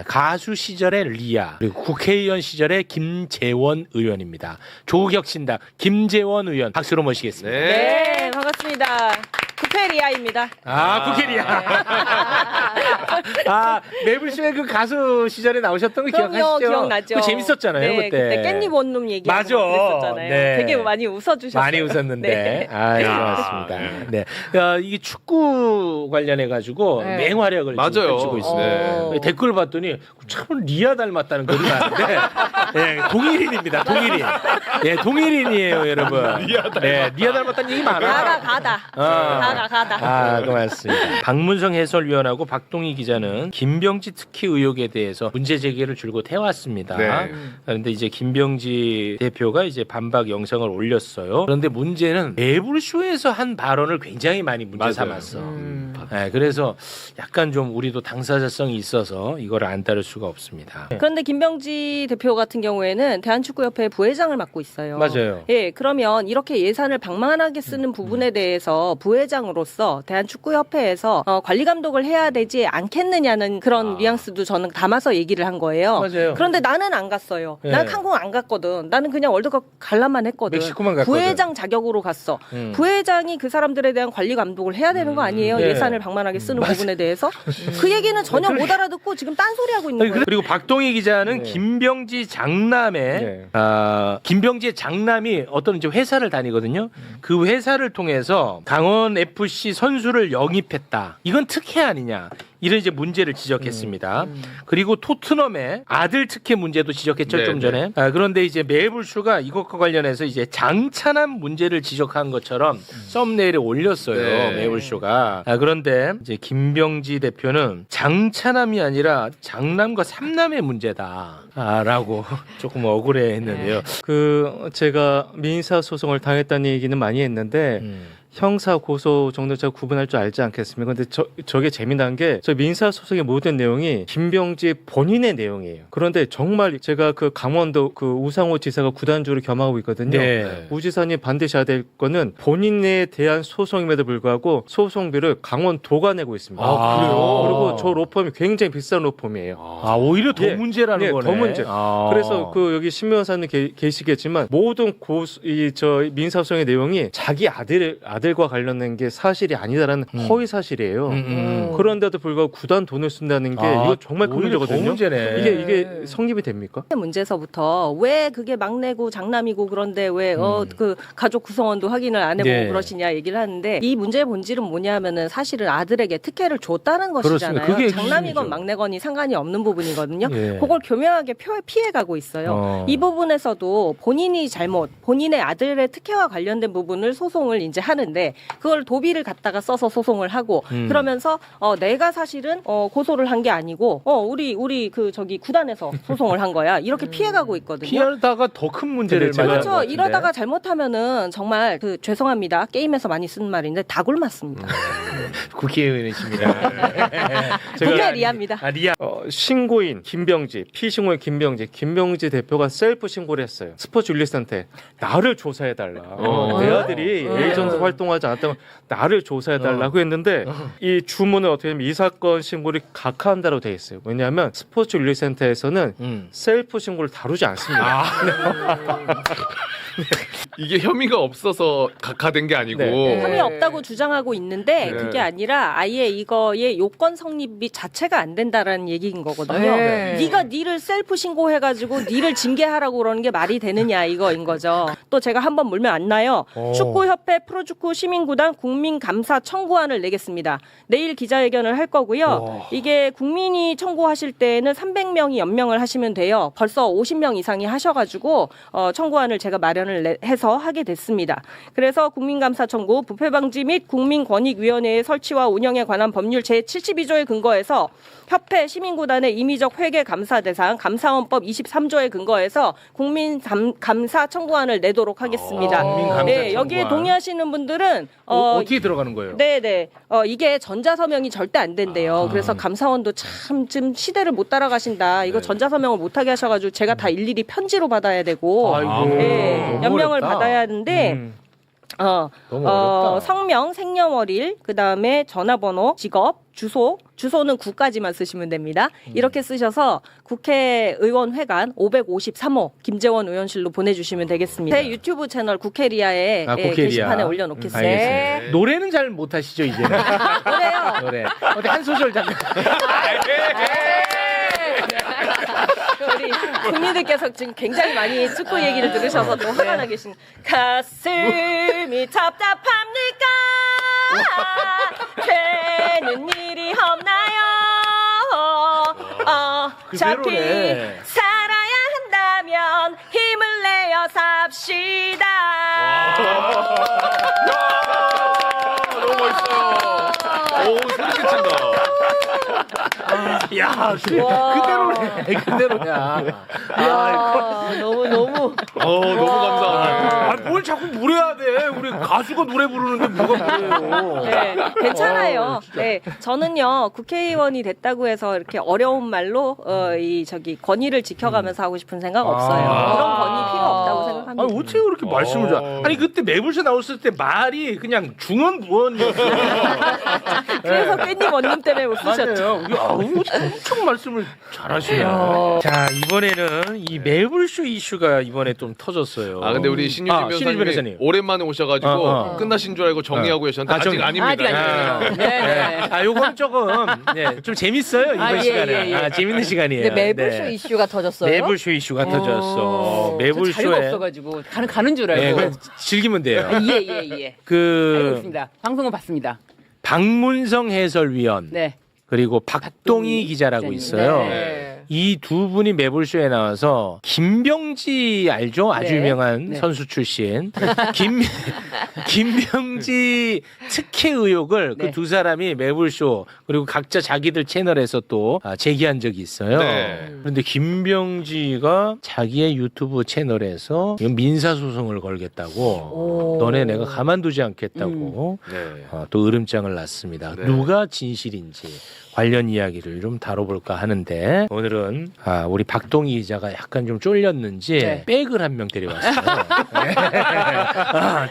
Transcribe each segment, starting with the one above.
가수 시절의 리아, 그리고 국회의원 시절의 김재원 의원입니다. 조국혁신당 김재원 의원 박수로 모시겠습니다. 네, 반갑습니다. 국회리아입니다. 국회 리아. 매불쇼의 그 가수 시절에 나오셨던 거 기억하시죠? 기억나죠. 그거 재밌었잖아요, 네, 그때. 깻잎 원룸 얘기하고 맞아. 그랬었잖아요. 네. 되게 많이 웃어주셨어요. 많이 웃었는데. 네. 고맙습니다. 네. 이게 축구 관련해가지고 네. 맹활약을 지금 펼치고 있습니다. 네. 댓글 봤더니 참 리아 닮았다는 글이 나왔는데 네, 동일인입니다. 동일인. 네, 동일인이에요, 여러분. 리아 닮았다는 얘기 많아요. 가다. 고맙습니다. 박문성 해설위원하고 박동희 기자는 김병지 특혜 의혹에 대해서 문제 제기를 줄곧 해왔습니다. 네. 그런데 이제 김병지 대표가 이제 반박 영상을 올렸어요. 그런데 문제는 매불쇼에서 한 발언을 굉장히 많이 문제 삼았어. 네, 그래서 약간 좀 우리도 당사자성이 있어서 이걸 안 따를 수가 없습니다. 그런데 김병지 대표 같은 경우에는 대한축구협회 부회장을 맡고 있어요. 맞아요. 예, 그러면 이렇게 예산을 방만하게 쓰는 부분에 대해서 부회장으로서 대한축구협회에서 관리 감독을 해야 되지 않겠느냐는 그런 뉘앙스도 저는 담아서 얘기를 한 거예요. 맞아요. 그런데 나는 안 갔어요. 네. 난 한국 안 갔거든. 나는 그냥 월드컵 관람만 했거든. 멕시코만 갔거든. 부회장 자격으로 갔어. 부회장이 그 사람들에 대한 관리 감독을 해야 되는 거 아니에요? 네. 예산을 방만하게 쓰는 부분에 대해서. 그 얘기는 전혀 못 알아듣고 지금 딴소리 하고 있는 거예요. 그리고 박동희 기자는 네. 김병지 장남의 네. 김병지의 장남이 어떤 이제 회사를 다니거든요. 그 회사를 통해서 강원 FC 선수를 영입했다. 이건 특혜 아니냐. 이런 이제 문제를 지적했습니다. 그리고 토트넘의 아들 특혜 문제도 지적했죠, 네, 좀 전에. 그런데 이제 매불쇼가 이것과 관련해서 이제 장찬한 문제를 지적한 것처럼 썸네일에 올렸어요, 네. 매불쇼가. 그런데 이제 김병지 대표는 장찬함이 아니라 장남과 삼남의 문제다라고 조금 억울해했는데요. 제가 민사 소송을 당했다는 얘기는 많이 했는데 형사 고소 정도 제가 구분할 줄 알지 않겠습니까? 근데 저게 재미난 게 저 민사 소송의 모든 내용이 김병지 본인의 내용이에요. 그런데 정말 제가 그 강원도 그 우상호 지사가 구단주를 겸하고 있거든요. 네. 우 지사님 반드시 해야 될 거는 본인에 대한 소송임에도 불구하고 소송비를 강원도가 내고 있습니다. 그래요? 그리고 저 로펌이 굉장히 비싼 로펌이에요. 오히려 더 예. 문제라는 예, 거네. 더 문제. 그래서 그 여기 심의원사님 계시겠지만 모든 저 민사소송의 내용이 자기 아들과 관련된 게 사실이 아니다라는 허위 사실이에요. 그런데도 불구하고 구단 돈을 쓴다는 게 이거 정말 큰 오히려 더 문제거든요. 문제네. 이게 성립이 됩니까? 문제서부터 왜 그게 막내고 장남이고 그런데 왜 그 가족 구성원도 확인을 안 해보고 네. 그러시냐 얘기를 하는데 이 문제의 본질은 뭐냐면은 사실은 아들에게 특혜를 줬다는 것이잖아요. 그게 장남이건 핵심이죠. 막내건이 상관이 없는 부분이거든요. 예. 그걸 교묘하게 피해가고 있어요. 이 부분에서도 본인이 본인의 아들의 특혜와 관련된 부분을 소송을 이제 하는데 그걸 도비를 갖다가 써서 소송을 하고 그러면서 내가 사실은 고소를 한 게 아니고 우리 구단에서 소송을 한 거야. 이렇게 피해가고 있거든요. 피하다가 더 큰 문제를 근데 제가- 맞는 것 그렇죠. 같은데. 이러다가 잘못하면은 정말 죄송합니다. 게임에서 많이 쓰는 말인데 다 굶맞습니다. 국회의원이십니다. 국회 리아입니다. 리아. 신고인 김병지, 피신고인 김병지 대표가 셀프 신고를 했어요. 스포츠 윤리센터에 나를 조사해달라. 내 아들이 에이전트 활동하지 않았다고 나를 조사해달라고 했는데 이 주문을 어떻게 하면 이 사건 신고를 각하한다로 돼 있어요. 왜냐하면 스포츠 윤리센터에서는 셀프 신고를 다루지 않습니다. 이게 혐의가 없어서 각하된 게 아니고 네. 혐의 없다고 주장하고 있는데 네. 그게 아니라 아예 이거의 요건 성립이 자체가 안 된다라는 얘기인 거거든요. 네가 니를 셀프 신고해가지고 니를 징계하라고 그러는 게 말이 되느냐 이거인 거죠. 또 제가 한번 물면 안 나요. 축구협회 프로축구 시민구단 국민감사 청구안을 내겠습니다. 내일 기자회견을 할 거고요. 이게 국민이 청구하실 때는 300명이 연명을 하시면 돼요. 벌써 50명 이상이 하셔가지고 청구안을 제가 마련을 해서 하게 됐습니다. 그래서 국민감사 청구, 부패방지 및 국민권익위원회의 설치와 운영에 관한 법률 제72조에 근거해서 협회 시민구단의 임의적 회계 감사 대상 감사원법 23조에 근거해서 국민감사 청구안을 내도록 하겠습니다. 국민감사 네, 여기에 청구안. 동의하시는 분들은 어떻게 들어가는 거예요? 네네. 이게 전자서명이 절대 안 된대요. 그래서 감사원도 참 좀 시대를 못 따라가신다. 이거 전자서명을 못하게 하셔가지고 제가 다 일일이 편지로 받아야 되고 아이고, 네, 너무 연명을 어렵다. 받아야 하는데 너무 어렵다. 성명, 생년월일, 그 다음에 전화번호, 직업, 주소는 구까지만 쓰시면 됩니다. 이렇게 쓰셔서 국회의원회관 553호 김재원 의원실로 보내주시면 되겠습니다. 제 유튜브 채널 국회리아에 국회리아. 게시판에 올려놓겠습니다. 알겠습니다. 노래는 잘 못하시죠 이제는? 그래요. 노래. 어디 한 소절 잠깐. 우리 국민들께서 지금 굉장히 많이 축구 얘기를 들으셔서 또 화가 나 계신 가슴이 답답합니까? 되는 일이 없나요? 어차피 그대로네. 살아야 한다면 힘을 내어 삽시다. 너무 멋있어요. 오, 소리 끼친다. 야, 그대로네. 그대로야. 너무 너무 감사하네. 뭘 자꾸 무례해야 돼? 우리 가수가 노래 부르는데 뭐가 무례해요? 네, 괜찮아요. 네, 저는요 국회의원이 됐다고 해서 이렇게 어려운 말로 권위를 지켜가면서 하고 싶은 생각 없어요. 그런 권위 필요 없다고 생각합니다. 아니 어떻게 그렇게 말씀을 잘? 아니 그때 매불쇼 나왔을 때 말이 그냥 중언부언이었어요. 그래서 깻잎 원님 때문에 못 쓰셨죠. 맞아요. 엄청 말씀을 잘하시네요. 자 이번에는 이 매불쇼 이슈가 이번에 좀 터졌어요. 아 근데 우리 신유진 신유진 변호사님이 변호사님. 오랜만에 오셔가지고 어. 끝나신 줄 알고 정리하고 계셨는데 아직 아닙니다. 아직 아닙니다. 네. 아 요건 조금 좀 재밌어요 이번 예, 시간에. 예, 예. 재밌는 시간이에요. 근데 매불쇼 네. 이슈가 터졌어요. 매불쇼 이슈가 터졌어. 자리가 매불쇼에 없어가지고 가는 줄 알고. 네, 그냥 즐기면 돼요. 예. 알고 그 있습니다. 방송은 봤습니다. 박문성 해설위원 네. 그리고 박동희 기자라고 있어요. 네. 이 두 분이 매불쇼에 나와서 김병지 알죠? 아주 네. 유명한 네. 선수 출신 김병지 특혜 의혹을 네. 그 두 사람이 매불쇼 그리고 각자 자기들 채널에서 또 제기한 적이 있어요. 네. 그런데 김병지가 자기의 유튜브 채널에서 민사 소송을 걸겠다고 너네 내가 가만두지 않겠다고 네. 또 으름장을 놨습니다. 네. 누가 진실인지 관련 이야기를 좀 다뤄볼까 하는데 오늘은 우리 박동희 기자가 약간 좀 쫄렸는지 네. 백을 한 명 데려왔어요.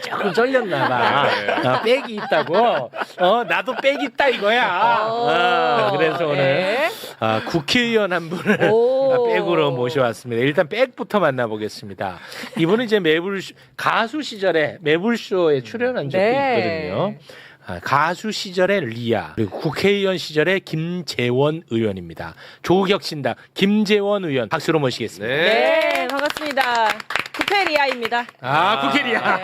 조금 쫄렸나 봐. 백이 있다고. 나도 백 있다 이거야. 그래서 오늘 네. 국회의원 한 분을 오. 백으로 모셔왔습니다. 일단 백부터 만나보겠습니다. 이분은 이제 가수 시절에 매불쇼에 출연한 적도 네. 있거든요. 가수 시절의 리아 그리고 국회의원 시절의 김재원 의원입니다. 조국혁신당 김재원 의원 박수로 모시겠습니다. 네, 반갑습니다. 국회리아입니다. 국회리아.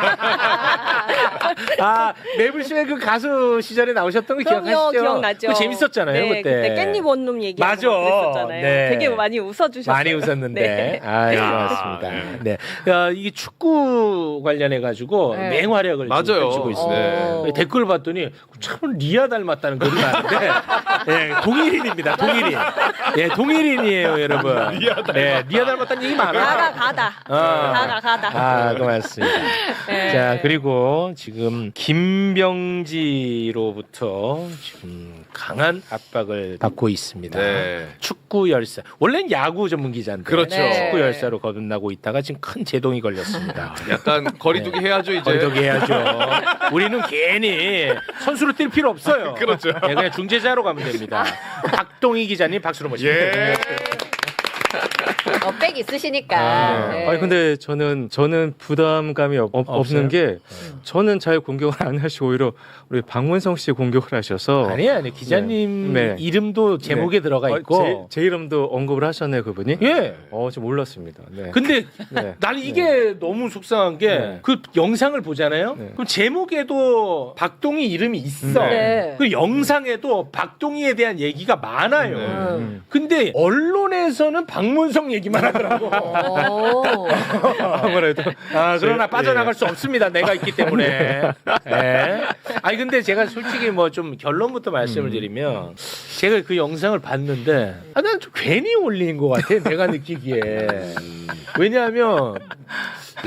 매불쇼에 그 가수 시절에 나오셨던 거 그럼요, 기억하시죠? 기억나죠. 그거 재밌었잖아요, 네, 그때. 깻잎 원룸 얘기하고 맞아. 그랬었잖아요. 네. 되게 많이 웃어주셨어요. 많이 웃었는데. 네. 고맙습니다. 네. 이게 축구 관련해가지고 네. 맹활약을 맞아요. 지금 펼치고 있습니다. 네. 댓글 봤더니 참 리아 닮았다는 글이 많은데 네, 동일인입니다. 동일인. 네, 동일인이에요, 여러분. 리아 닮았다는 얘기 많아. 가다. 고맙습니다. 네. 자, 그리고 지금 김병지로부터 지금 강한 압박을 받고 있습니다. 네. 축구 열사. 원래는 야구 전문 기자인데 그렇죠. 네. 축구 열사로 거듭나고 있다가 지금 큰 제동이 걸렸습니다. 약간 거리두기 해야죠 이제. 거리두기 해야죠. 우리는 괜히 선수로 뛸 필요 없어요. 그렇죠. 네, 그냥 중재자로 가면 됩니다. 박동희 기자님 박수로 모십니다. 예. 백 있으시니까. 네. 아니 근데 저는 부담감이 없는 게 저는 잘 공격을 안 하시고 오히려 우리 박문성 씨 공격을 하셔서 아니 기자님 네. 이름도 제목에 들어가 있고 제 이름도 언급을 하셨네요 그분이. 예. 좀 몰랐습니다. 네. 근데 네. 나는 이게 너무 속상한 게 그 영상을 보잖아요. 네. 그럼 제목에도 박동희 이름이 있어. 네. 그 영상에도 박동희에 대한 얘기가 많아요. 음. 근데 언론에서는 박문성 얘기만 하더라고. 아무래도 그러나 제- 빠져나갈 수 없습니다. 내가 있기 때문에. 예. 아니 근데 제가 솔직히 뭐 좀 결론부터 말씀을 드리면 제가 그 영상을 봤는데 난 좀 괜히 올린 것 같아. 내가 느끼기에. 왜냐하면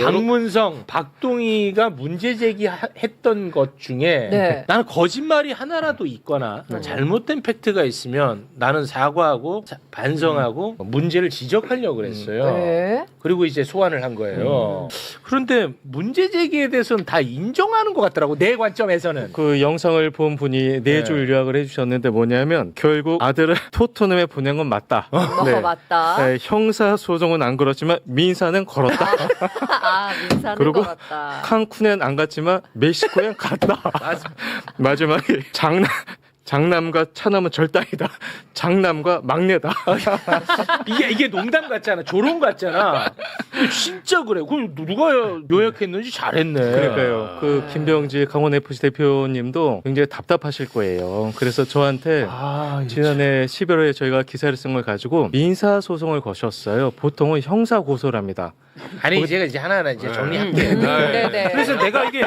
박문성, 박동희가 문제 제기했던 것 중에 네. 나는 거짓말이 하나라도 있거나 잘못된 팩트가 있으면 나는 사과하고 반성하고 문제를 지적하려고 그랬어요. 네. 그리고 이제 소환을 한 거예요. 그런데 문제 제기에 대해서는 다 인정하는 것 같더라고. 내 관점에서는. 그 영상을 본 분이 네 줄 요약을 해주셨는데 뭐냐면 결국 아들을 토트넘에 보낸 건 맞다. 맞다. 네, 형사 소송은 안 걸었지만 민사는 걸었다. 민사는 그리고 걸었다. 칸쿤엔 안 갔지만 멕시코엔 갔다. 마지막에 장남과 차남은 절단이다. 장남과 막내다. 이게 농담 같잖아. 조롱 같잖아. 진짜 그래. 그 누가 요약했는지 잘했네. 그러니까요. 그 김병지 강원 FC 대표님도 굉장히 답답하실 거예요. 그래서 저한테 지난해 11월에 저희가 기사를 쓴 걸 가지고 민사 소송을 거셨어요. 보통은 형사 고소랍니다. 아니 제가 이제 하나하나 이제 정리할게요. 네. 그래서 내가 이게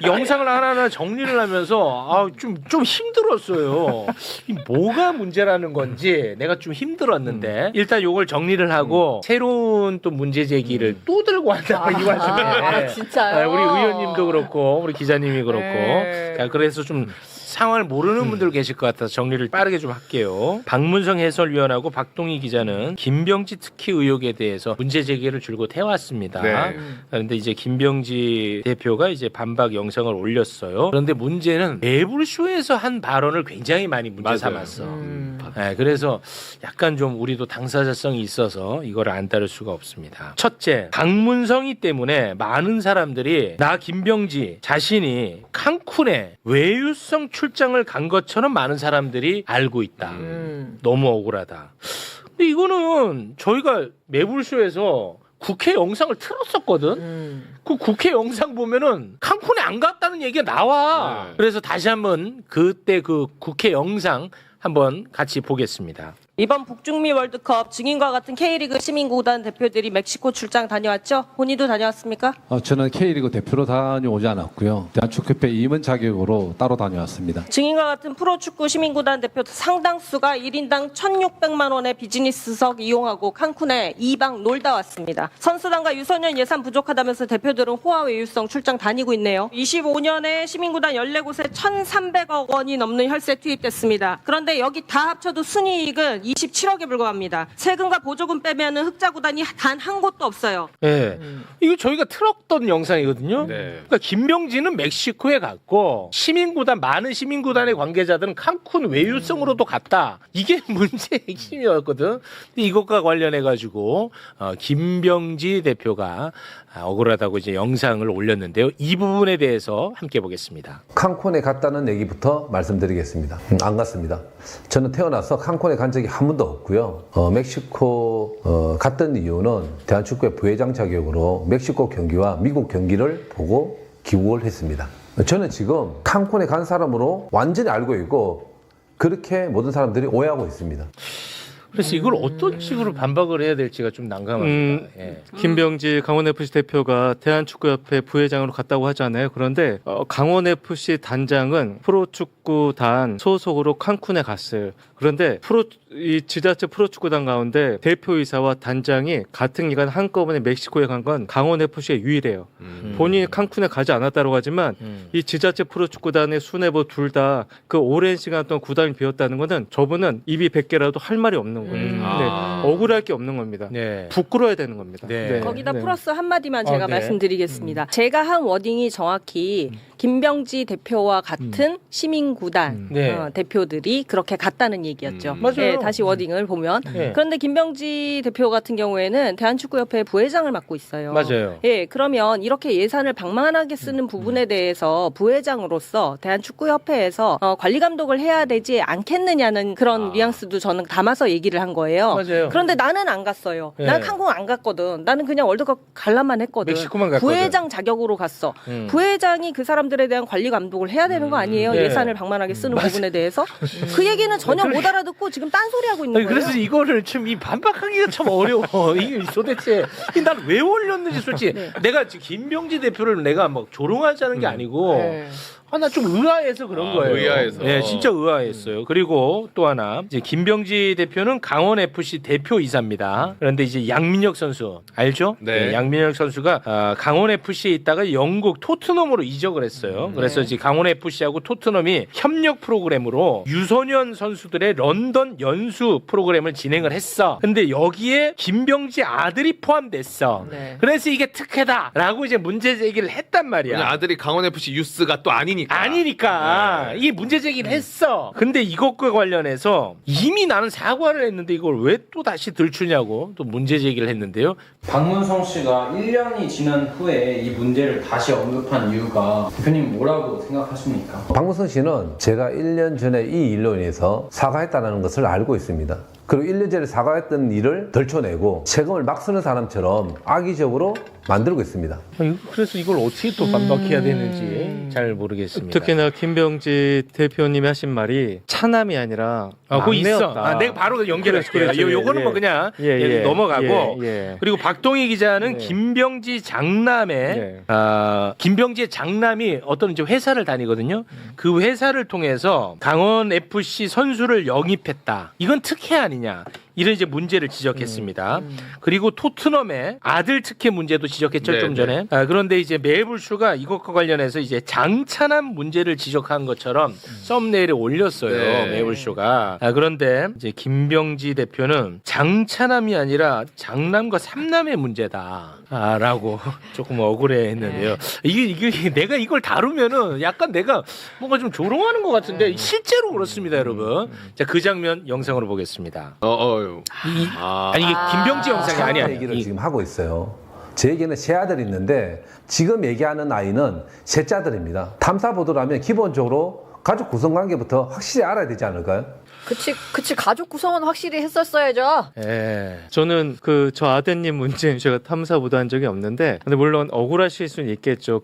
영상을 하나하나 정리를 하면서 좀 힘들었어요. 이 뭐가 문제라는 건지 내가 좀 힘들었는데 일단 요걸 정리를 하고 새로운 또 문제 제기를 또 들고 왔다 이 와중에. 진짜요? 우리 의원님도 그렇고 우리 기자님이 그렇고 네. 자, 그래서 좀 상황을 모르는 분들 계실 것 같아서 정리를 빠르게 좀 할게요. 박문성 해설위원하고 박동희 기자는 김병지 특혜 의혹에 대해서 문제 제기를 줄곧 해왔습니다. 네. 그런데 이제 김병지 대표가 이제 반박 영상을 올렸어요. 그런데 문제는 매불쇼에서 한 발언을 굉장히 많이 문제 맞아요. 삼았어. 네, 그래서 약간 좀 우리도 당사자성이 있어서 이걸 안 다룰 수가 없습니다. 첫째, 박문성이 때문에 많은 사람들이 나 김병지 자신이 칸쿤에 외유성 출장을 간 것처럼 많은 사람들이 알고 있다. 너무 억울하다. 근데 이거는 저희가 매불쇼에서 국회 영상을 틀었었거든. 그 국회 영상 보면은 칸쿤에 안 갔다는 얘기가 나와. 네. 그래서 다시 한번 그때 그 국회 영상 한번 같이 보겠습니다. 이번 북중미 월드컵 증인과 같은 K리그 시민구단 대표들이 멕시코 출장 다녀왔죠? 본인도 다녀왔습니까? 저는 K리그 대표로 다녀오지 않았고요. 대한축구협회 임원 자격으로 따로 다녀왔습니다. 증인과 같은 프로축구 시민구단 대표 상당수가 1인당 1,600만 원의 비즈니스석 이용하고 칸쿤에 2박 놀다 왔습니다. 선수단과 유소년 예산 부족하다면서 대표들은 호화 외유성 출장 다니고 있네요. 25년에 시민구단 14곳에 1,300억 원이 넘는 혈세 투입됐습니다. 그런데 여기 다 합쳐도 순이익은 27억에 불과합니다. 세금과 보조금 빼면은 흑자 구단이 단 한 곳도 없어요. 예. 이거 저희가 틀었던 영상이거든요. 네. 그러니까 김병지는 멕시코에 갔고 많은 시민구단의 관계자들은 칸쿤 외유성으로도 갔다. 이게 문제의 핵심이었거든. 근데 이것과 관련해 가지고 김병지 대표가 억울하다고 이제 영상을 올렸는데요. 이 부분에 대해서 함께 보겠습니다. 칸쿤에 갔다는 얘기부터 말씀드리겠습니다. 안 갔습니다. 저는 태어나서 칸쿤에 간 적이 한 번도 없고요. 멕시코 갔던 이유는 대한축구회 부회장 자격으로 멕시코 경기와 미국 경기를 보고 기구를 했습니다. 저는 지금 칸쿤에 간 사람으로 완전히 알고 있고 그렇게 모든 사람들이 오해하고 있습니다. 그래서 이걸 어떤 식으로 반박을 해야 될지가 좀 난감합니다. 예. 김병지 강원FC 대표가 대한축구협회 부회장으로 갔다고 하잖아요. 그런데 강원FC 단장은 프로축구단 소속으로 칸쿤에 갔어요. 그런데 이 지자체 프로축구단 가운데 대표이사와 단장이 같은 기간 한꺼번에 멕시코에 간 건 강원FC가 유일해요. 본인이 칸쿤에 가지 않았다고 하지만 이 지자체 프로축구단의 수뇌부 둘 다 그 오랜 시간 동안 구단이 비었다는 것은 저분은 입이 100개라도 할 말이 없는 거예요. 네, 억울할 게 없는 겁니다. 네. 부끄러워야 되는 겁니다. 네. 거기다 플러스 한마디만 제가 네. 말씀드리겠습니다. 제가 한 워딩이 정확히 김병지 대표와 같은 시민구단 네. 대표들이 그렇게 갔다는 얘기였죠. 맞아요. 네, 다시 워딩을 보면. 네. 그런데 김병지 대표 같은 경우에는 대한축구협회 부회장을 맡고 있어요. 맞아요. 예, 그러면 이렇게 예산을 방만하게 쓰는 부분에 대해서 부회장으로서 대한축구협회에서 관리 감독을 해야 되지 않겠느냐는 그런 뉘앙스도 저는 담아서 얘기를 한 거예요. 맞아요. 그런데 나는 안 갔어요. 네. 난 칸쿤 안 갔거든. 나는 그냥 월드컵 관람만 했거든. 멕시코만 갔거든. 부회장 자격으로 갔어. 부회장이 그 사람들에 대한 관리 감독을 해야 되는 거 아니에요? 네. 예산을 방만하게 쓰는 부분에 대해서. 그 얘기는 전혀 못 알아듣고 지금 딴소리 하고 있는 아니, 거예요. 그래서 이거를 좀 이 반박하기가 참 어려워. 이게 도대체 난 왜 올렸는지 솔직히 내가 지금 김병지 대표를 내가 막 조롱하자는 게 아니고 나 좀 의아해서 그런 거예요. 의아해서. 네, 진짜 의아했어요. 그리고 또 하나 이제 김병지 대표는 강원 FC 대표이사입니다. 그런데 이제 양민혁 선수 알죠? 네. 양민혁 선수가 강원 FC에 있다가 영국 토트넘으로 이적을 했어요. 그래서 이제 강원 FC하고 토트넘이 협력 프로그램으로 유소년 선수들의 런던 연수 프로그램을 진행을 했어. 근데 여기에 김병지 아들이 포함됐어. 네. 그래서 이게 특혜다라고 이제 문제 제기를 했단 말이야. 왜냐 아들이 강원 FC 유스가 또 아니니까. 아니니까 이 문제 제기를 했어. 근데 이것과 관련해서 이미 나는 사과를 했는데 이걸 왜 또 다시 들추냐고 또 문제 제기를 했는데요. 박문성 씨가 1년이 지난 후에 이 문제를 다시 언급한 이유가 대표님 뭐라고 생각하십니까? 박문성 씨는 제가 1년 전에 이 일로 인해서 사과했다는 것을 알고 있습니다. 그리고 1년 전에 사과했던 일을 덜쳐내고 세금을 막 쓰는 사람처럼 악의적으로 만들고 있습니다. 그래서 이걸 어떻게 또 반박해야 되는지 잘 모르겠습니다. 특히나 김병지 대표님이 하신 말이 차남이 아니라 그거 있어. 막내였다. 내가 바로 연결할게요. 요거는 뭐 그냥 넘어가고. 그리고 박동희 기자는 김병지 장남의 김병지의 장남이 어떤 이제 회사를 다니거든요. 그 회사를 통해서 강원 FC 선수를 영입했다. 이건 특혜 아니냐. 이런 이제 문제를 지적했습니다. 그리고 토트넘의 아들 특혜 문제도 지적했죠, 네, 좀 전에. 그런데 이제 매불쇼가 이것과 관련해서 이제 장차남 문제를 지적한 것처럼 썸네일에 올렸어요, 네. 매불쇼가. 그런데 이제 김병지 대표는 장차남이 아니라 장남과 삼남의 문제다라고 조금 억울해했는데요. 이게 내가 이걸 다루면은 약간 내가 뭔가 좀 조롱하는 것 같은데 실제로 그렇습니다, 여러분. 자, 그 장면 영상으로 보겠습니다. 아니 이게 김병지 영상이 아니야. 얘기를 지금 하고 있어요. 제에게는 세 아들이 있는데 지금 얘기하는 아이는 셋째 아들입니다. 탐사 보도라면 기본적으로 가족 구성 관계부터 확실히 알아야 되지 않을까요? 그치 가족 구성은 확실히 했었어야죠. 저는 저 아드님 문제는 제가 탐사보도 한 적이 없는데, 근데 물론 억울하실 수는 있겠죠.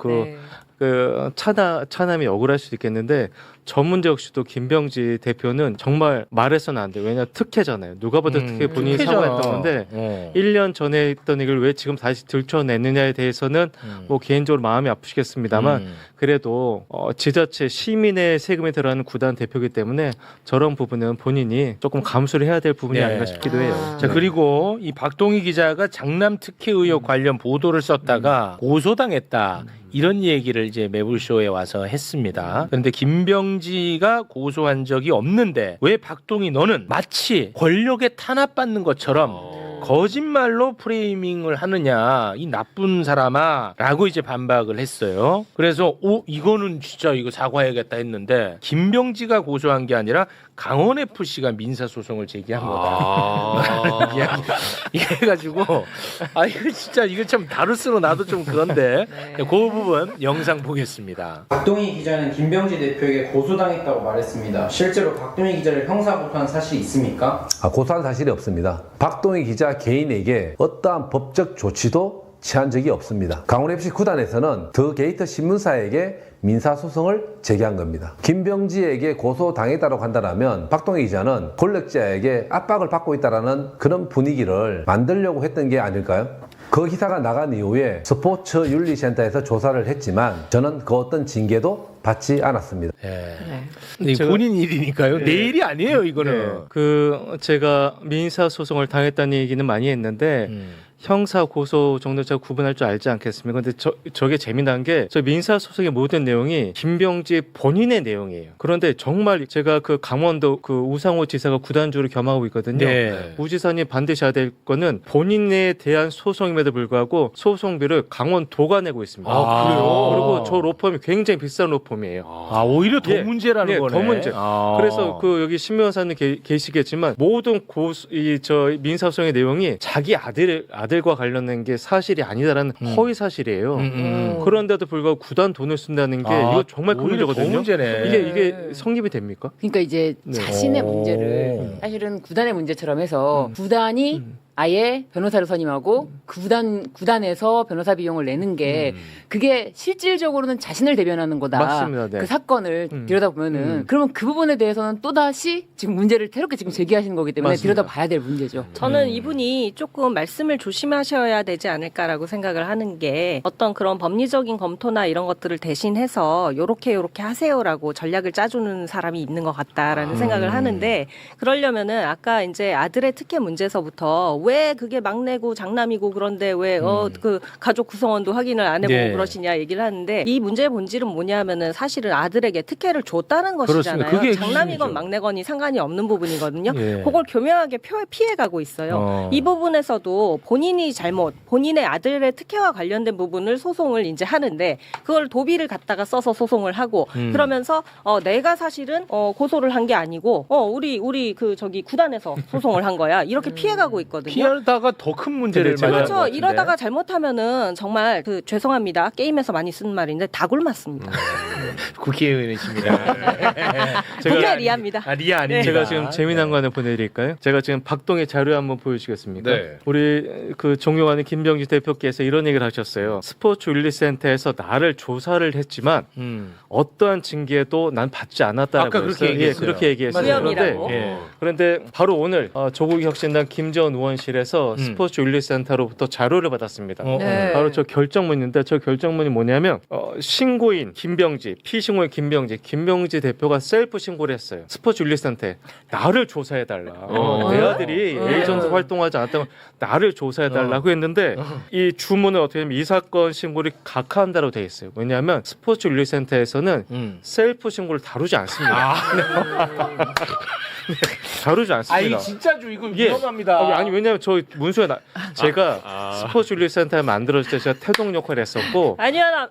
차남이 억울할 수도 있겠는데, 저 문제 역시도 김병지 대표는 정말 말해서는 안 돼요. 왜냐 특혜잖아요. 누가 봐도 특혜 본인이 특혜잖아. 사과했던 건데 1년 전에 했던 얘기를 왜 지금 다시 들춰냈느냐에 대해서는 뭐 개인적으로 마음이 아프시겠습니다만 그래도 지자체 시민의 세금이 들어가는 구단 대표이기 때문에 저런 부분은 본인이 조금 감수를 해야 될 부분이 아닌가 싶기도 해요. 자, 그리고 이 박동희 기자가 장남 특혜 의혹 관련 보도를 썼다가 고소당했다. 이런 얘기를 이제 매불쇼에 와서 했습니다. 그런데 김병지가 고소한 적이 없는데 왜 박동희 너는 마치 권력에 탄압받는 것처럼 거짓말로 프레이밍을 하느냐 이 나쁜 사람아 라고 이제 반박을 했어요. 그래서 이거는 진짜 이거 사과해야겠다 했는데 김병지가 고소한 게 아니라 강원FC가 민사소송을 제기한 거다. 이야기 해가지고 이거 진짜 이거 참 다룰수록 나도 좀 그런데 그 부분 영상 보겠습니다. 박동희 기자는 김병지 대표에게 고소당했다고 말했습니다. 실제로 박동희 기자를 형사고소한 사실이 있습니까? 고소한 사실이 없습니다. 박동희 기자 개인에게 어떠한 법적 조치도 취한 적이 없습니다. 강원FC 구단에서는 더 게이트 신문사에게 민사소송을 제기한 겁니다. 김병지에게 고소당했다고 한다면 박동희 기자는 권력자에게 압박을 받고 있다는 그런 분위기를 만들려고 했던 게 아닐까요? 그 기사가 나간 이후에 스포츠윤리센터에서 조사를 했지만 저는 그 어떤 징계도 받지 않았습니다. 근데 본인 일이니까요. 내 일이 아니에요, 이거는. 제가 민사소송을 당했다는 얘기는 많이 했는데 형사 고소 정도 제가 구분할 줄 알지 않겠습니까? 근데 저게 재미난 게 저 민사 소송의 모든 내용이 김병지 본인의 내용이에요. 그런데 정말 제가 그 강원도 그 우상호 지사가 구단주를 겸하고 있거든요. 우 지사님 반드시 해야 될 거는 본인에 대한 소송임에도 불구하고 소송비를 강원도가 내고 있습니다. 그래요? 그리고 저 로펌이 굉장히 비싼 로펌이에요. 오히려 더 문제라는 거네. 더 문제. 그래서 여기 신변호사님 계시겠지만 모든 저 민사소송의 내용이 자기 아들과 관련된 게 사실이 아니다라는 허위 사실이에요. 그런데도 불구하고 구단 돈을 쓴다는 게 이거 정말 큰 문제거든요. 이게 성립이 됩니까? 그러니까 이제 자신의 문제를 사실은 구단의 문제처럼 해서 구단이 아예 변호사를 선임하고 구단에서 변호사 비용을 내는 게 그게 실질적으로는 자신을 대변하는 거다. 맞습니다. 네. 그 사건을 들여다보면은 그러면 그 부분에 대해서는 또다시 지금 문제를 새롭게 지금 제기하시는 거기 때문에 맞습니다. 들여다봐야 될 문제죠. 저는 이분이 조금 말씀을 조심하셔야 되지 않을까라고 생각을 하는 게 어떤 그런 법리적인 검토나 이런 것들을 대신해서 요렇게 하세요라고 전략을 짜주는 사람이 있는 것 같다라는 생각을 하는데 그러려면은 아까 이제 아들의 특혜 문제에서부터 왜 그게 막내고 장남이고 그런데 왜 그 가족 구성원도 확인을 안 해보고 네. 그러시냐 얘기를 하는데 이 문제의 본질은 뭐냐면은 사실은 아들에게 특혜를 줬다는 그렇습니다. 것이잖아요. 그게 장남이건 기준이죠. 막내건이 상관이 없는 부분이거든요. 예. 그걸 교묘하게 피해가고 있어요. 이 부분에서도 본인의 아들의 특혜와 관련된 부분을 소송을 이제 하는데 그걸 도비를 갖다가 써서 소송을 하고 그러면서 내가 사실은 고소를 한 게 아니고 우리 그 저기 구단에서 소송을 한 거야. 이렇게 피해가고 있거든요. 피하다가 더 큰 문제를 제가- 맞는 것 그렇죠. 같은데. 이러다가 잘못하면은 정말 그 죄송합니다. 게임에서 많이 쓰는 말인데 다 굶었습니다. 국회의원이십니다. 정말 리아입니다. 아, 리아 아닙니다. 제가 지금 재미난 거 하나 보내드릴까요? 제가 지금 박동의 자료 한번 보여주시겠습니까? 네. 우리 그 존경하는 김병지 대표께서 이런 얘기를 하셨어요. 스포츠 윤리센터에서 나를 조사를 했지만 어떠한 징계도 난 받지 않았다라고 아까 그렇게 했어요. 얘기했어요. 그렇게 얘기했어요. 무혐의라고. 예. 그런데 바로 오늘 조국혁신당 김재원 의원실에서 스포츠 윤리센터로부터 자료를 받았습니다. 네. 바로 저 결정문인데 저 결정문이 뭐냐면 신고인 김병지, 피신고인 김병지 대표가 셀프 신고를 했어요. 스포츠 윤리센터에 나를 조사해달라. 내 아들이 에이전트 활동하지 않았다고 나를 조사해달라고 했는데 이 주문을 어떻게 하면 이 사건 신고를 각하한다고 돼 있어요. 왜냐하면 스포츠 윤리센터에서는 셀프 신고를 다루지 않습니다. 다루지 아, 않습니다. 이 진짜죠. 이거 예. 위험합니다. 아니 왜냐면 저 문서에 제가 스포츠 윤리센터 만들어질 때 제가 태동 역할을 했었고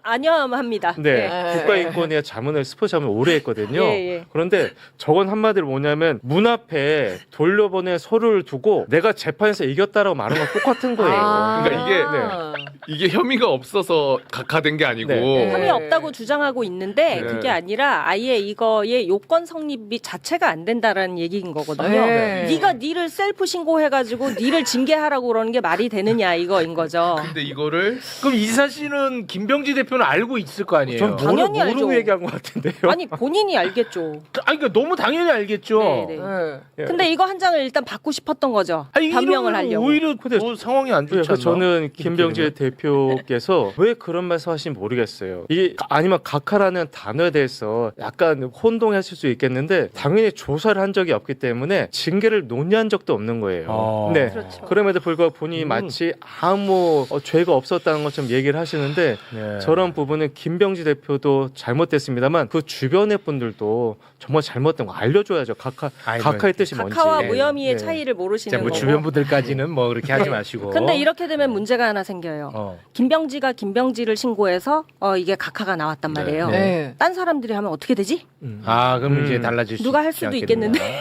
안녕합니다. 네, 국가인권위의 자문을 스포츠 자문을 오래 했거든요. 예. 그런데 저건 한마디로 뭐냐면 문 앞에 돌려보낸 서류를 두고 내가 재판에서 이겼다라고 말한 건 똑같은 거예요. 그러니까 이게 혐의가 없어서 각하된 게 아니고 네. 혐의 없다고 주장하고 있는데 네. 그게 아니라 아예 이거의 요건 성립이 자체가 안 된다라는 얘기인 거거든요. 네. 네가 니를 셀프 신고해가지고 니를 징계하라고 그러는 게 말이 되느냐 이거인 거죠. 근데 이거를 그럼 이 사실은 김병지 대표는 알고 있을 거 아니에요. 전 당연히 모르고 알죠. 얘기한 것 같은데요. 아니 본인이 알겠죠. 아니 그러니까 너무 당연히 알겠죠. 네. 근데 이거 한 장을 일단 받고 싶었던 거죠. 아니, 변명을 이러면 하려고. 오히려 더 상황이 안 좋지 그러니까 않나? 저는 김병지 대표께서 왜 그런 말씀 하시는지 모르겠어요. 이게 아니면 각하라는 단어에 대해서 약간 혼동하실 수 있겠는데 당연히 조사를 한 적이 없기 때문에 징계를 논의한 적도 없는 거예요. 네. 그렇죠. 그럼에도 불구하고 본인이 마치 아무 죄가 없었다는 것처럼 얘기를 하시는데 네. 저런 부분은 김병지 대표도 잘못됐습니다만 그 주변의 분들도 정말 잘못된 거 알려줘야죠. 각하의 뜻이 뭔지. 각하와 무혐의의 네. 차이를 모르시는 뭐 거고. 주변 분들까지는 뭐 그렇게 하지 마시고. 근데 이렇게 되면 문제가 하나 생겨요. 김병지가 김병지를 신고해서 이게 각하가 나왔단 말이에요. 네. 딴 사람들이 하면 어떻게 되지? 아 그럼 이제 달라질 수 누가 할 있지 수도 않겠느냐. 있겠는데.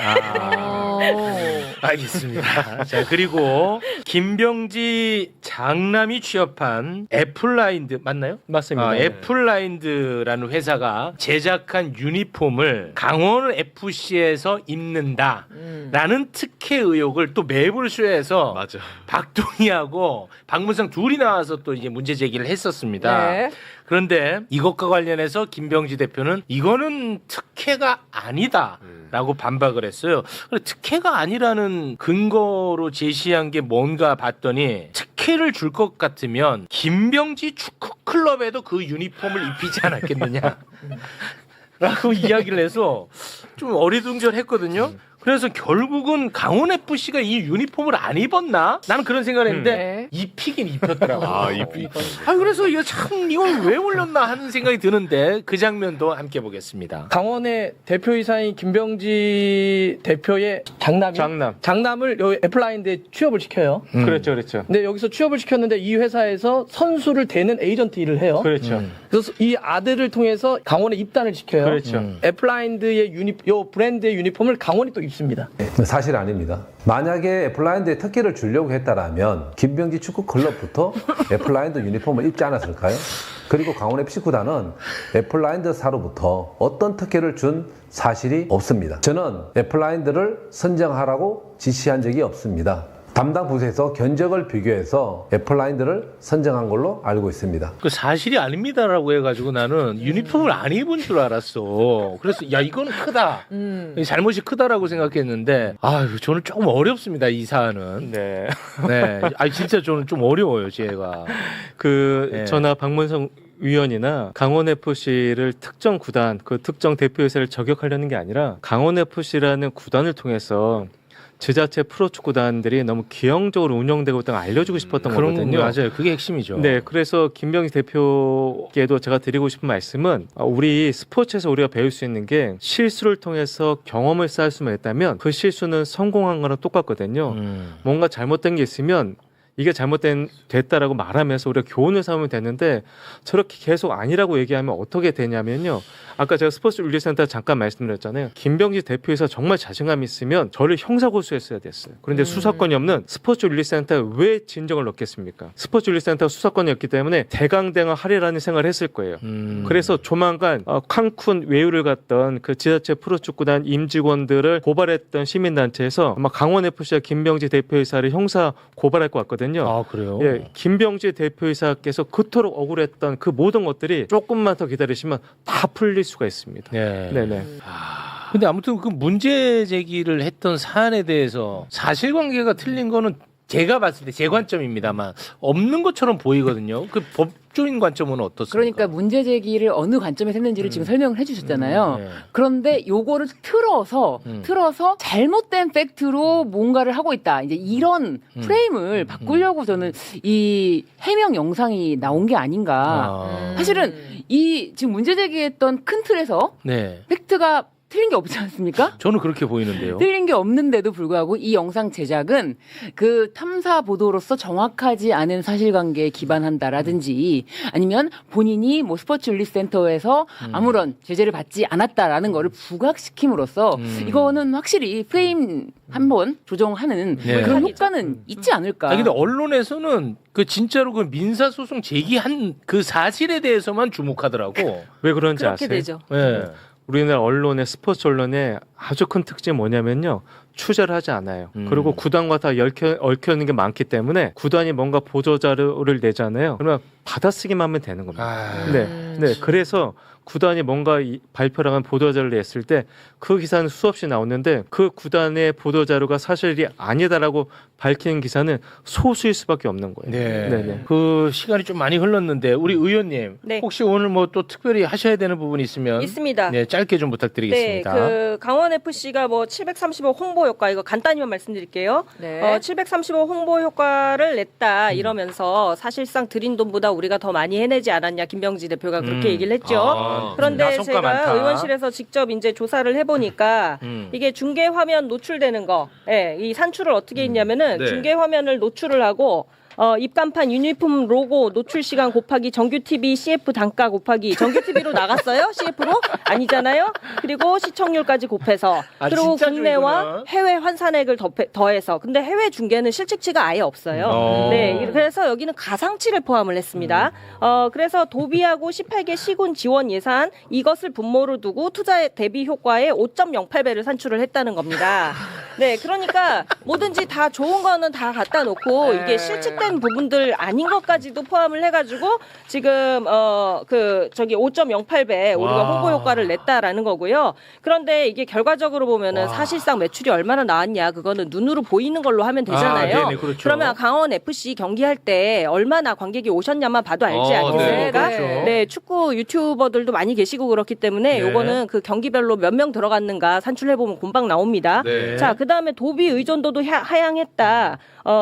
알겠습니다. 자 그리고 김병지 장남이 취업한 애플라인드 맞나요? 맞습니다. 네. 애플라인드라는 회사가 제작한 유니폼을 강원 FC에서 입는다라는 특혜 의혹을 또 매불쇼에서 맞아. 박동희하고 박문성 둘이 나와서 또 이제 문제 제기를 했었습니다. 네. 그런데 이것과 관련해서 김병지 대표는 이거는 특혜가 아니다라고 반박을 했어요. 근데 특혜가 아니라는 근거로 제시한 게 뭔가 봤더니 특혜를 줄 것 같으면 김병지 축구 클럽에도 그 유니폼을 입히지 않았겠느냐. 라고 이야기를 해서 좀 어리둥절했거든요. 그래서 결국은 강원 FC가 이 유니폼을 안 입었나? 나는 그런 생각을 했는데 네. 입히긴 입혔더라고. 입히. 그래서 이거 참 이걸 왜 올렸나 하는 생각이 드는데 그 장면도 함께 보겠습니다. 강원의 대표이사인 김병지 대표의 장남을 여기 애플라인드에 취업을 시켜요. 그렇죠. 근데 여기서 취업을 시켰는데 이 회사에서 선수를 대는 에이전트 일을 해요. 그렇죠. 그래서 이 아들을 통해서 강원에 입단을 시켜요. 그렇죠. 애플라인드의 요 브랜드의 유니폼을 강원이 또 입습니다. 사실 아닙니다. 만약에 애플라인드에 특혜를 주려고 했다라면 김병지 축구 클럽부터 애플라인드 유니폼을 입지 않았을까요? 그리고 강원 FC 구단은 애플라인드 사로부터 어떤 특혜를 준 사실이 없습니다. 저는 애플라인드를 선정하라고 지시한 적이 없습니다. 담당 부서에서 견적을 비교해서 애플라인들을 선정한 걸로 알고 있습니다. 그 사실이 아닙니다라고 해가지고 나는 유니폼을 안 입은 줄 알았어. 그래서 야 이거는 크다. 잘못이 크다라고 생각했는데 아유 저는 조금 어렵습니다 이 사안은. 네. 네. 아 진짜 저는 좀 어려워요 제가. 네. 저나 박문성 위원이나 강원 FC를 특정 구단, 그 특정 대표회사를 저격하려는 게 아니라 강원 FC라는 구단을 통해서 지자체 프로축구단들이 너무 기형적으로 운영되고 있다는 걸 알려주고 싶었던 그런 거거든요. 맞아요. 그게 핵심이죠. 네, 그래서 김병지 대표께도 제가 드리고 싶은 말씀은 우리 스포츠에서 우리가 배울 수 있는 게 실수를 통해서 경험을 쌓을 수만 있다면 그 실수는 성공한 거랑 똑같거든요. 뭔가 잘못된 게 있으면 이게 됐다라고 말하면서 우리가 교훈을 삼으면 되는데 저렇게 계속 아니라고 얘기하면 어떻게 되냐면요. 아까 제가 스포츠 윤리센터 잠깐 말씀드렸잖아요. 김병지 대표에서 정말 자신감 있으면 저를 형사고소했어야 됐어요. 그런데 수사권이 없는 스포츠 윤리센터에 왜 진정을 넣겠습니까? 스포츠 윤리센터가 수사권이 없기 때문에 대강대강하리라는 생각을 했을 거예요. 그래서 조만간 칸쿤 외유를 갔던 그 지자체 프로축구단 임직원들을 고발했던 시민단체에서 아마 강원FC와 김병지 대표이사를 형사 고발할 것 같거든요. 아 그래요? 예, 김병지 대표이사께서 그토록 억울했던 그 모든 것들이 조금만 더 기다리시면 다 풀릴 수가 있습니다. 네. 네네. 근데 아무튼 그 문제 제기를 했던 사안에 대해서 사실관계가 틀린 거는 제가 봤을 때 제 관점입니다만 없는 것처럼 보이거든요. 그 법조인 관점은 어떻습니까? 그러니까 문제 제기를 어느 관점에서 했는지를 지금 설명을 해주셨잖아요. 네. 그런데 요거를 틀어서 잘못된 팩트로 뭔가를 하고 있다. 이제 이런 프레임을 바꾸려고 저는 이 해명 영상이 나온 게 아닌가. 사실은 이 지금 문제 제기했던 큰 틀에서 네. 팩트가 틀린 게 없지 않습니까? 저는 그렇게 보이는데요. 틀린 게 없는데도 불구하고 이 영상 제작은 그 탐사 보도로서 정확하지 않은 사실관계에 기반한다라든지 아니면 본인이 뭐 스포츠 윤리센터에서 아무런 제재를 받지 않았다라는 거를 부각시킴으로써 이거는 확실히 프레임 한번 조정하는 네. 그런 효과는 있지 않을까. 근데 언론에서는 그 진짜로 그 민사소송 제기한 그 사실에 대해서만 주목하더라고. 왜 그런지 그렇게 아세요? 되죠. 네. 우리나라 언론의 스포츠 언론의 아주 큰 특징이 뭐냐면요. 취재를 하지 않아요. 그리고 구단과 다 얽혀 있는 게 많기 때문에 구단이 뭔가 보도 자료를 내잖아요. 그러면 받아쓰기만 하면 되는 겁니다. 네. 그래서 구단이 뭔가 발표를 하면 보도자료를 냈을 때 그 기사는 수없이 나오는데 그 구단의 보도자료가 사실이 아니다라고 밝히는 기사는 소수일 수밖에 없는 거예요. 네. 네네. 그 시간이 좀 많이 흘렀는데 우리 의원님 네. 혹시 오늘 뭐 또 특별히 하셔야 되는 부분이 있으면 있습니다. 네, 짧게 좀 부탁드리겠습니다. 네, 그 강원 FC가 뭐 735 홍보 효과 이거 간단히만 말씀드릴게요. 네. 735 홍보 효과를 냈다 이러면서 사실상 들인 돈보다 우리가 더 많이 해내지 않았냐 김병지 대표가 그렇게 얘기를 했죠. 그런데 나성과 제가 많다. 의원실에서 직접 이제 조사를 해보니까 이게 중계 화면 노출되는 거, 예, 이 산출을 어떻게 했냐면은 네. 중계 화면을 노출을 하고. 입간판 유니폼 로고 노출 시간 곱하기 정규 TV CF 단가 곱하기 정규 TV로 나갔어요? CF로? 아니잖아요. 그리고 시청률까지 곱해서 그리고 진짜 국내와 줄이구나. 해외 환산액을 더해서 근데 해외 중계는 실측치가 아예 없어요. 네, 그래서 여기는 가상치를 포함을 했습니다. 그래서 도비하고 18개 시군 지원 예산 이것을 분모로 두고 투자 대비 효과의 5.08배를 산출을 했다는 겁니다. 네, 그러니까 뭐든지 다 좋은 거는 다 갖다 놓고 이게 실측된 부분들 아닌 것까지도 포함을 해가지고 지금 5.08배 우리가 홍보 효과를 냈다라는 거고요. 그런데 이게 결과적으로 보면은 사실상 매출이 얼마나 나왔냐 그거는 눈으로 보이는 걸로 하면 되잖아요. 네네, 그렇죠. 그러면 강원 FC 경기할 때 얼마나 관객이 오셨냐만 봐도 알지 않겠습니까? 네, 그렇죠. 네, 축구 유튜버들도 많이 계시고 그렇기 때문에 네. 요거는 그 경기별로 몇 명 들어갔는가 산출해 보면 금방 나옵니다. 네. 자, 그다음에 도비 의존도도 하향했다.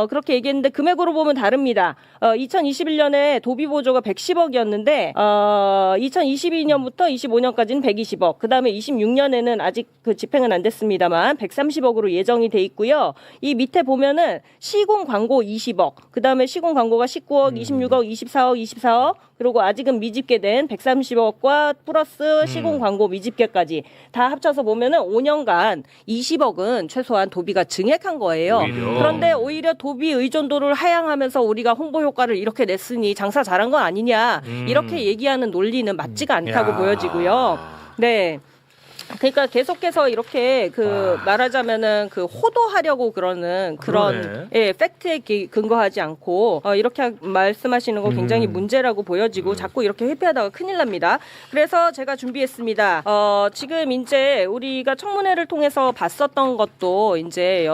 그렇게 얘기했는데 금액으로 보면 다릅니다. 2021년에 도비 보조가 110억이었는데 2022년부터 25년까지는 120억. 그다음에 26년에는 아직 그 집행은 안 됐습니다만 130억으로 예정이 돼 있고요. 이 밑에 보면은 시공 광고 20억. 그다음에 시공 광고가 19억, 26억, 24억, 24억. 그리고 아직은 미집계된 130억과 플러스 시공 광고 미집계까지 다 합쳐서 보면은 5년간 20억은 최소한 도비가 증액한 거예요. 그런데 오히려 도비 의존도를 하향하면서 우리가 홍보 효과를 이렇게 냈으니 장사 잘한 건 아니냐 이렇게 얘기하는 논리는 맞지가 않다고 보여지고요. 네. 그러니까 계속해서 이렇게 말하자면은 호도하려고 그러는 그런 팩트에 근거하지 않고 이렇게 말씀하시는 거 굉장히 문제라고 보여지고 자꾸 이렇게 회피하다가 큰일 납니다. 그래서 제가 준비했습니다. 지금 이제 우리가 청문회를 통해서 봤었던 것도 이제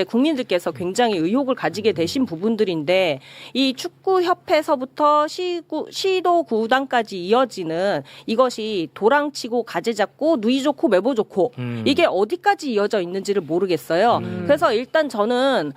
국민들께서 굉장히 의혹을 가지게 되신 부분들인데 이 축구협회에서부터 시도 구단까지 이어지는 이것이 도랑치고 가재 잡고 누이 좋고 매보 좋고 이게 어디까지 이어져 있는지를 모르겠어요. 그래서 일단 저는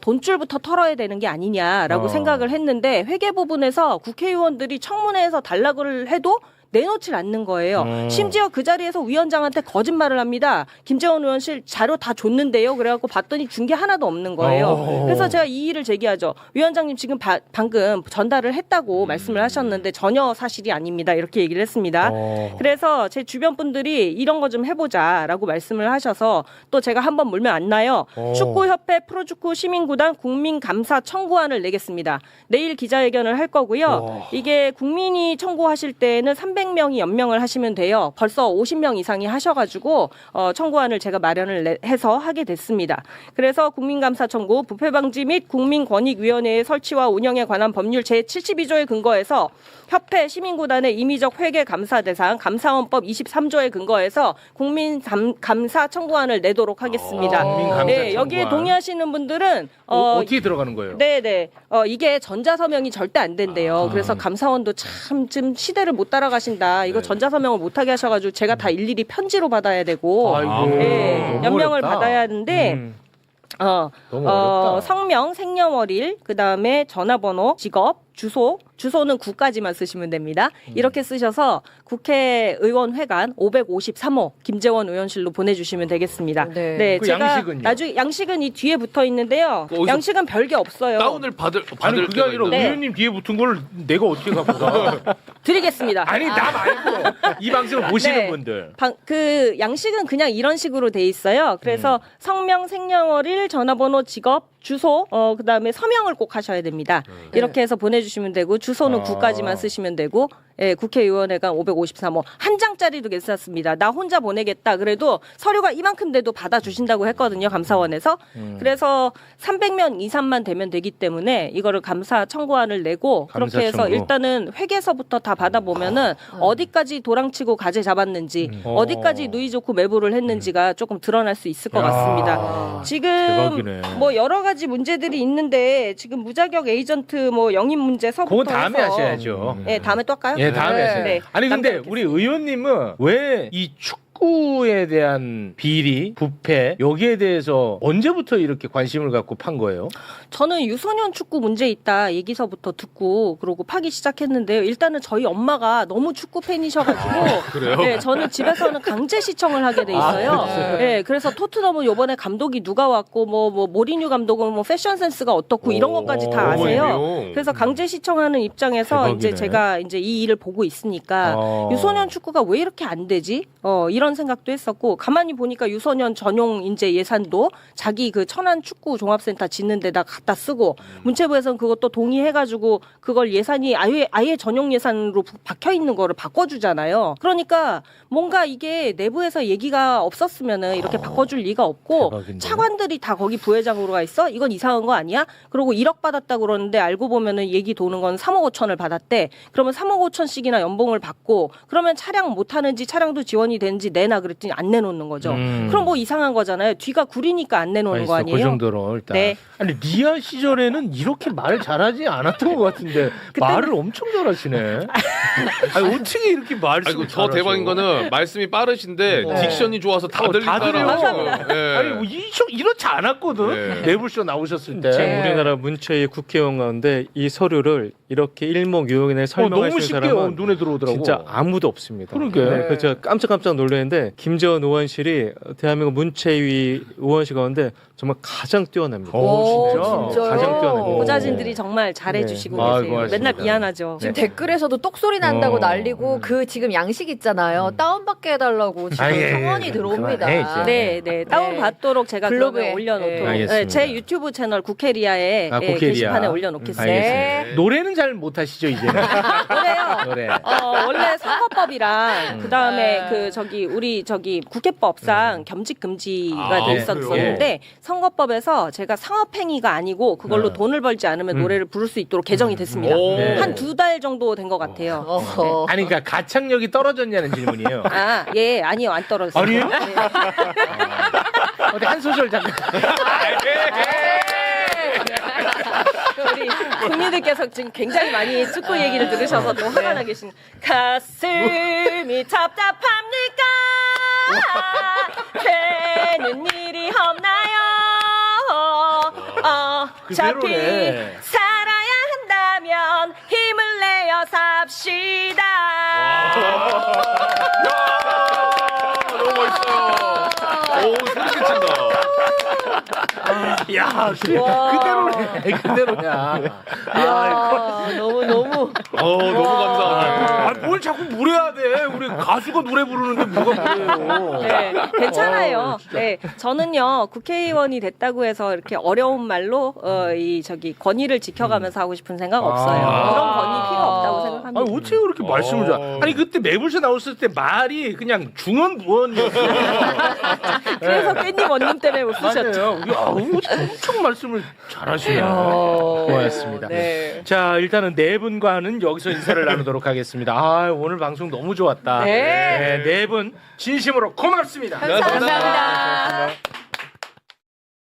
돈줄부터 털어야 되는 게 아니냐라고 생각을 했는데 회계 부분에서 국회의원들이 청문회에서 단락을 해도 내놓질 않는 거예요. 심지어 그 자리에서 위원장한테 거짓말을 합니다. 김재원 의원실 자료 다 줬는데요. 그래갖고 봤더니 준 게 하나도 없는 거예요. 그래서 제가 이의를 제기하죠. 위원장님 지금 방금 전달을 했다고 말씀을 하셨는데 전혀 사실이 아닙니다. 이렇게 얘기를 했습니다. 그래서 제 주변 분들이 이런 거 좀 해보자라고 말씀을 하셔서 또 제가 한번 물면 안 나요. 축구협회 프로축구 시민구단 국민감사 청구안을 내겠습니다. 내일 기자회견을 할 거고요. 이게 국민이 청구하실 때는 300명이 연명을 하시면 돼요. 벌써 50명 이상이 하셔가지고 청구안을 제가 마련을 해서 하게 됐습니다. 그래서 국민감사 청구, 부패방지 및 국민권익위원회의 설치와 운영에 관한 법률 제72조에 근거해서 협회 시민구단의 임의적 회계 감사 대상 감사원법 23조에 근거해서 국민감사 청구안을 내도록 하겠습니다. 네, 여기에 동의하시는 분들은 어떻게 들어가는 거예요? 네네. 이게 전자서명이 절대 안 된대요. 그래서 감사원도 참 좀 시대를 못 따라가신다. 이거 전자서명을 못하게 하셔가지고 제가 다 일일이 편지로 받아야 되고 연명을 받아야 하는데 너무 어렵다. 성명, 생년월일, 그 다음에 전화번호, 직업, 주소는 구까지만 쓰시면 됩니다. 이렇게 쓰셔서 국회의원회관 553호 김재원 의원실로 보내주시면 되겠습니다. 네. 그 제가 양식은요? 나중에 양식은 이 뒤에 붙어 있는데요. 양식은 별게 없어요. 다운을 받을 아니 그게 때가 아니라 있나? 네. 의원님 뒤에 붙은 걸 내가 어떻게 갖고 가? 드리겠습니다. 아니 나 말고 이 방송을 보시는 네. 분들. 그 양식은 그냥 이런 식으로 돼 있어요. 그래서 성명, 생년월일, 전화번호, 직업, 주소, 그다음에 서명을 꼭 하셔야 됩니다. 이렇게 해서 보내주시면 되고 주소는 구까지만 쓰시면 되고 국회의원회관 553호 한 장짜리도 괜찮습니다. 나 혼자 보내겠다 그래도 서류가 이만큼 돼도 받아주신다고 했거든요. 감사원에서. 그래서 300명 이상만 되면 되기 때문에 이거를 감사 청구안을 내고 감사 그렇게 해서 청구. 일단은 회계서부터 다 받아보면은 어디까지 도랑치고 가재 잡았는지 어디까지 누이 좋고 매부를 했는지가 조금 드러날 수 있을 것 같습니다. 지금 대박이네. 뭐 여러 가지 문제들이 있는데 지금 무자격 에이전트 뭐 영입 문제서부터 그건 다음에 해서 하셔야죠. 네, 다음에 또 할까요? 예, 다음에 하셔야 네. 아니 근데 남겨놓겠습니다. 우리 의원님은 왜 이 축구에 대한 비리, 부패 여기에 대해서 언제부터 이렇게 관심을 갖고 판 거예요? 저는 유소년 축구 문제 있다 얘기서부터 듣고 그러고 파기 시작했는데요. 일단은 저희 엄마가 너무 축구 팬이셔가지고 그래요? 네, 저는 집에서는 강제 시청을 하게 돼 있어요. 네, 그래서 토트넘은 이번에 감독이 누가 왔고 뭐 모리뉴 감독은 뭐 패션 센스가 어떻고 이런 것까지 다 아세요. 그래서 강제 시청하는 입장에서 대박이네. 이제 제가 이제 이 일을 보고 있으니까 유소년 축구가 왜 이렇게 안 되지? 이런 생각도 했었고 가만히 보니까 유소년 전용 이제 예산도 자기 그 천안 축구 종합센터 짓는 데다 갖다 쓰고 문체부에서는 그것도 동의해가지고 그걸 예산이 아예 전용 예산으로 박혀 있는 거를 바꿔주잖아요. 그러니까 뭔가 이게 내부에서 얘기가 없었으면은 이렇게 바꿔줄 리가 없고 대박인데. 차관들이 다 거기 부회장으로 가 있어? 이건 이상한 거 아니야? 그리고 1억 받았다 그러는데 알고 보면은 얘기 도는 건 3억 5천을 받았대. 그러면 3억 5천씩이나 연봉을 받고 그러면 차량 못 하는지 차량도 지원이 되는지 내놔 그랬더니 안 내놓는 거죠. 그럼 뭐 이상한 거잖아요. 뒤가 구리니까 안 내놓는 거 아니에요? 그 정도로 일단. 네. 아니 리아 시절에는 이렇게 말 잘하지 않았던 것 같은데 말을 엄청 잘하시네. 아니 어떻게 이렇게 말 아이고 더 대박인 거는 말씀이 빠르신데 딕션이 좋아서 다 들린다라고. 들려. 예. 아니 뭐 이렇지 않았거든. 네. 매불쇼 나오셨을 때. 지금 우리나라 문체위 국회의원 가운데 이 서류를 이렇게 일목요연에 설명할 너무 수 쉽게 있는 사람은 눈에 들어오더라고. 진짜 아무도 없습니다. 그러게. 그래서 제가 깜짝깜짝 놀랐는데 김재원 의원실이 대한민국 문체위 의원실 가운데 정말 가장 뛰어납니다. 진짜요? 가장 뛰어납니다. 보좌진들이 정말 잘해주시고 네. 계세요. 아이고, 맨날 고맙습니다. 미안하죠. 지금 댓글에서도 똑소리 난다고 어. 난리고 그 지금 양식 있잖아요. 다운받게 해달라고 지금 아, 예, 청원이 예. 들어옵니다. 그만해, 이제. 네, 다운 받도록 제가 블로그에. 그러면 올려놓도록 네. 알겠습니다. 네, 제 유튜브 채널 국회리아에 국회리아. 게시판에 올려놓겠습니다. 알겠습니다. 노래는 잘 못하시죠 이제는. 그래요. 노래. 원래 선거법이랑 그 다음에 그 저기 우리 저기 국회법상 겸직 금지가 돼 있었는데 선거법에서 제가 상업행위가 아니고 그걸로 돈을 벌지 않으면 노래를 부를 수 있도록 개정이 됐습니다. 한 2달 정도 된 것 같아요. 아니 그러니까 가창력이 떨어졌냐는 질문이에요. 아, 예, 아니요, 안 떨어졌어요. 아니에요? 네. 어디 한 소절 잠깐. 우리 국민들께서 지금 굉장히 많이 축구 얘기를 들으셔서 또 화가 나 계신. 가슴이 답답합니까? 되는 일이 없나요? 어차피 그대로네. 살아야 한다면 힘을 내어 삽시다. 너무 멋있어요. 오, 소리 끼친다. 야, 그대로네. 그대로야. 너무 너무 감사하네. 아, 뭘 자꾸 무례해야 돼. 우리 가수가 노래 부르는데 뭐가 무례해요. 네, 괜찮아요. 네, 저는요 국회의원이 됐다고 해서 이렇게 어려운 말로 이 저기 권위를 지켜가면서 하고 싶은 생각 없어요. 그런 권위 필요 없다고 생각합니다. 아니 어떻게 그렇게 말씀을 잘? 아니 그때 매불쇼 나왔을 때 말이 그냥 중언부언이었어요. 그래서 깻잎 원님 때문에 못 쓰셨죠. 맞아요. 엄청 말씀을 잘하시네요. 고맙습니다. 네. 자 일단은 네 분과는 여기서 인사를 나누도록 하겠습니다. 아 오늘 방송 너무 좋았다. 네. 네 분 진심으로 고맙습니다. 감사합니다.